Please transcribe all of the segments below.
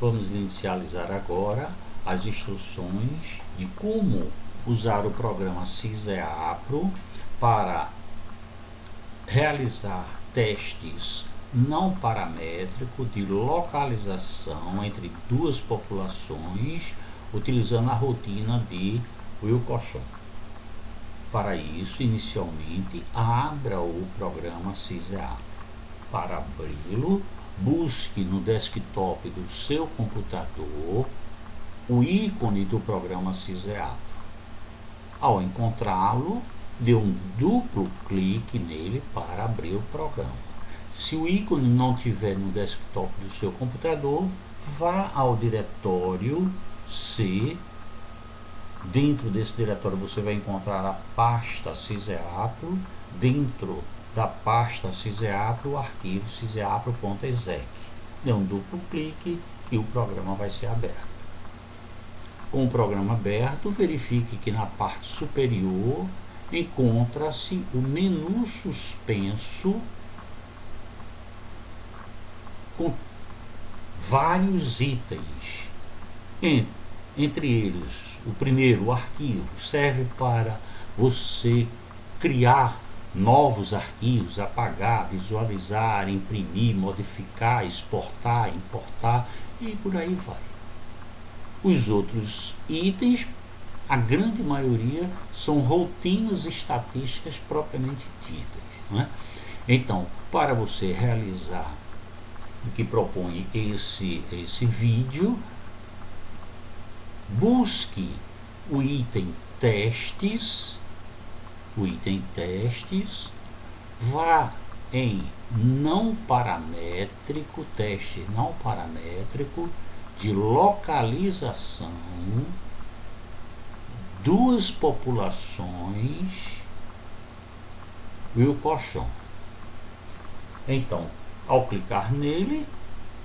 Vamos inicializar agora as instruções de como usar o programa SysEAPRO para realizar testes não paramétricos de localização entre duas populações utilizando a rotina de Wilcoxon. Para isso, inicialmente, abra o programa SysEAPRO. Para abri-lo, busque no desktop do seu computador o ícone do programa SysEAPRO. Ao encontrá-lo, dê um duplo clique nele para abrir o programa. Se o ícone não estiver no desktop do seu computador, vá ao diretório C. Dentro desse diretório você vai encontrar a pasta SysEAPRO. Dentro da pasta SysEAPRO, o arquivo syseapro.exec. Dê um duplo clique que o programa vai ser aberto. Com o programa aberto, verifique que na parte superior encontra-se o menu suspenso com vários itens. Entre eles, o primeiro, o arquivo, serve para você criar novos arquivos, apagar, visualizar, imprimir, modificar, exportar, importar e por aí vai. Os outros itens, a grande maioria, são rotinas estatísticas propriamente ditas, não é? Então, para você realizar o que propõe esse vídeo, busque o item testes, vá em não paramétrico, teste não paramétrico de localização, duas populações Wilcoxon. Então, ao clicar nele,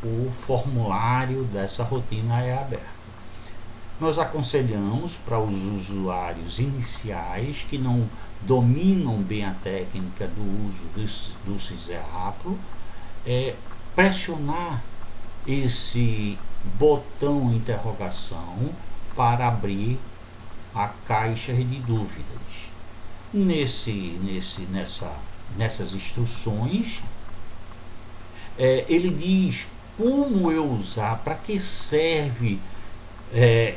o formulário dessa rotina é aberto. Nós aconselhamos para os usuários iniciais que não dominam bem a técnica do uso do SysEAPRO, pressionar esse botão interrogação para abrir a caixa de dúvidas. Nessas instruções, ele diz como eu usar, para que serve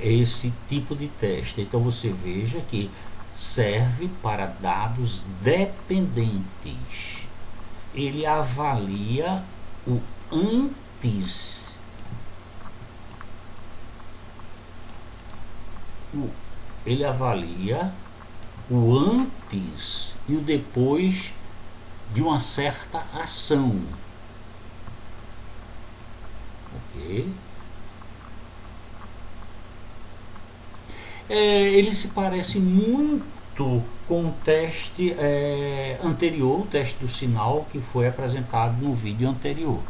esse tipo de teste. Então você veja que serve para dados dependentes. Ele avalia o antes, e o depois de uma certa ação. Ok? Ele se parece muito com o teste anterior, o teste do sinal que foi apresentado no vídeo anterior,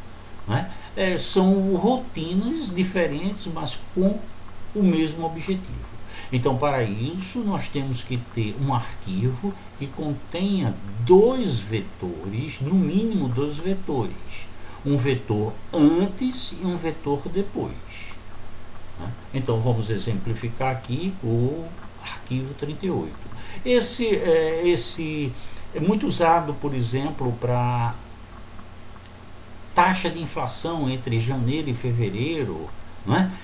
né? São rotinas diferentes, mas com o mesmo objetivo. Então, para isso, nós temos que ter um arquivo que contenha dois vetores, no mínimo dois vetores. Um vetor antes e um vetor depois. Então, vamos exemplificar aqui o arquivo 38. Esse é muito usado, por exemplo, para taxa de inflação entre janeiro e fevereiro.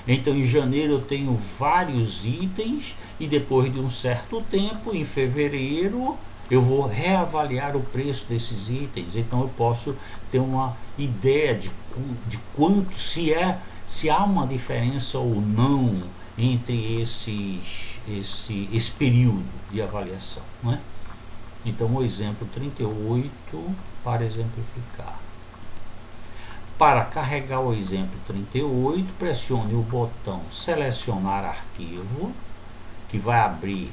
Então, em janeiro eu tenho vários itens e depois de um certo tempo, em fevereiro, eu vou reavaliar o preço desses itens. Então, eu posso ter uma ideia de quanto, se há uma diferença ou não entre esse período de avaliação, não é? Então, o exemplo 38 para exemplificar. Para carregar o exemplo 38, pressione o botão selecionar arquivo, que vai abrir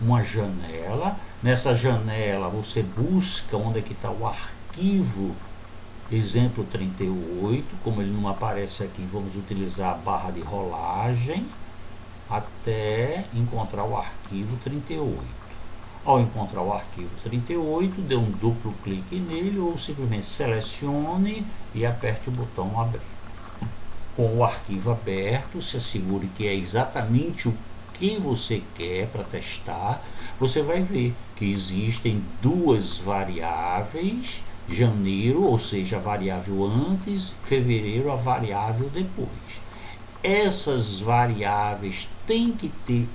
uma janela. Nessa janela você busca onde é que está o arquivo exemplo 38. Como ele não aparece aqui, vamos utilizar a barra de rolagem até encontrar o arquivo 38. Ao encontrar o arquivo 38, dê um duplo clique nele ou simplesmente selecione e aperte o botão abrir. com o arquivo aberto, se assegure que é exatamente o que você quer para testar. Você vai ver que existem duas variáveis, janeiro, ou seja, a variável antes, fevereiro, a variável depois. Essas variáveis têm que ter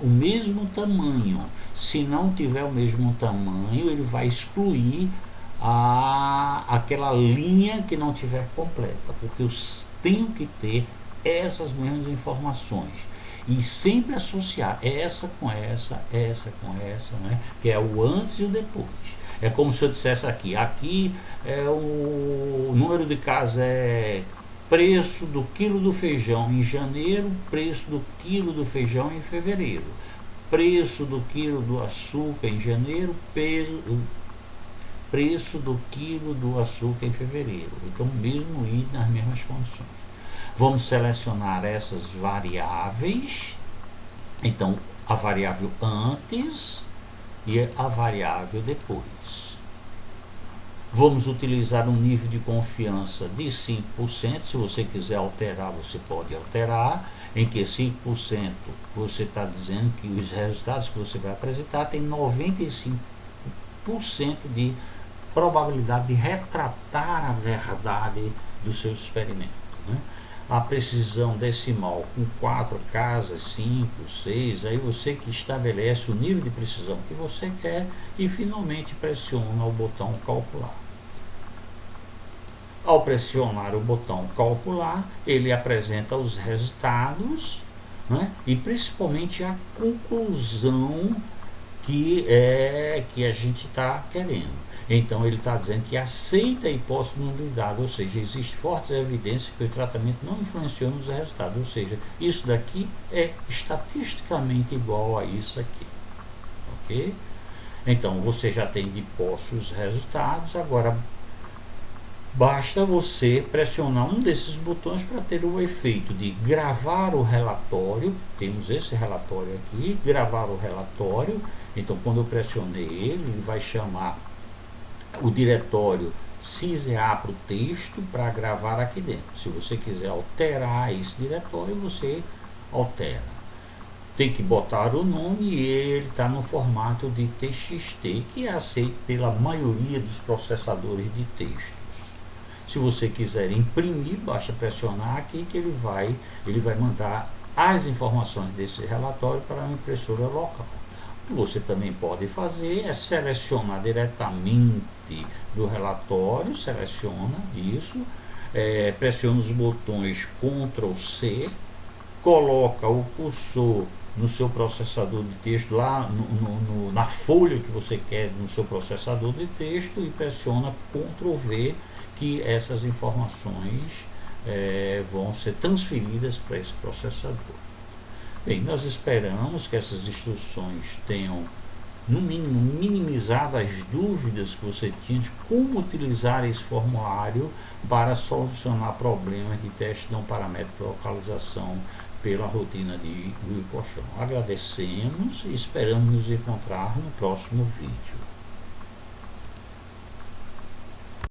o mesmo tamanho. Se não tiver o mesmo tamanho, ele vai excluir aquela linha que não tiver completa, porque eu tenho que ter essas mesmas informações e sempre associar essa com essa, né? Que é o antes e o depois. É como se eu dissesse aqui é o número de casas é preço do quilo do feijão em janeiro, preço do quilo do feijão em fevereiro, preço do quilo do açúcar em janeiro, preço do quilo do açúcar em fevereiro. Então, mesmo ir nas mesmas condições. Vamos selecionar essas variáveis. Então, a variável antes e a variável depois. Vamos utilizar um nível de confiança de 5%. Se você quiser alterar, você pode alterar. Em que 5% você está dizendo que os resultados que você vai apresentar tem 95% de probabilidade de retratar a verdade do seu experimento, né? A precisão decimal com 4 casas, 5, 6, aí você que estabelece o nível de precisão que você quer e finalmente pressiona o botão calcular. Ao pressionar o botão calcular, ele apresenta os resultados, né? E principalmente a conclusão que a gente está querendo. Então ele está dizendo que aceita a hipótese de nulidade, ou seja, existe fortes evidências que o tratamento não influenciou nos resultados, ou seja, isso daqui é estatisticamente igual a isso aqui, ok? Então você já tem de posse os resultados, agora basta você pressionar um desses botões para ter o efeito de gravar o relatório. Temos esse relatório aqui, gravar o relatório. Então quando eu pressionei ele vai chamar o diretório CISEA para o texto para gravar aqui dentro. Se você quiser alterar esse diretório, você altera. Tem que botar o nome e ele está no formato de TXT, que é aceito pela maioria dos processadores de textos. Se você quiser imprimir, basta pressionar aqui que ele vai mandar as informações desse relatório para a impressora local. O que você também pode fazer é selecionar diretamente do relatório, seleciona isso, pressiona os botões Ctrl C, coloca o cursor no seu processador de texto, lá na folha que você quer no seu processador de texto, e pressiona Ctrl V, que essas informações vão ser transferidas para esse processador. Bem, nós esperamos que essas instruções tenham, no mínimo, minimizado as dúvidas que você tinha de como utilizar esse formulário para solucionar problemas de teste não paramétrico de localização pela rotina de Wilcoxon. Agradecemos e esperamos nos encontrar no próximo vídeo.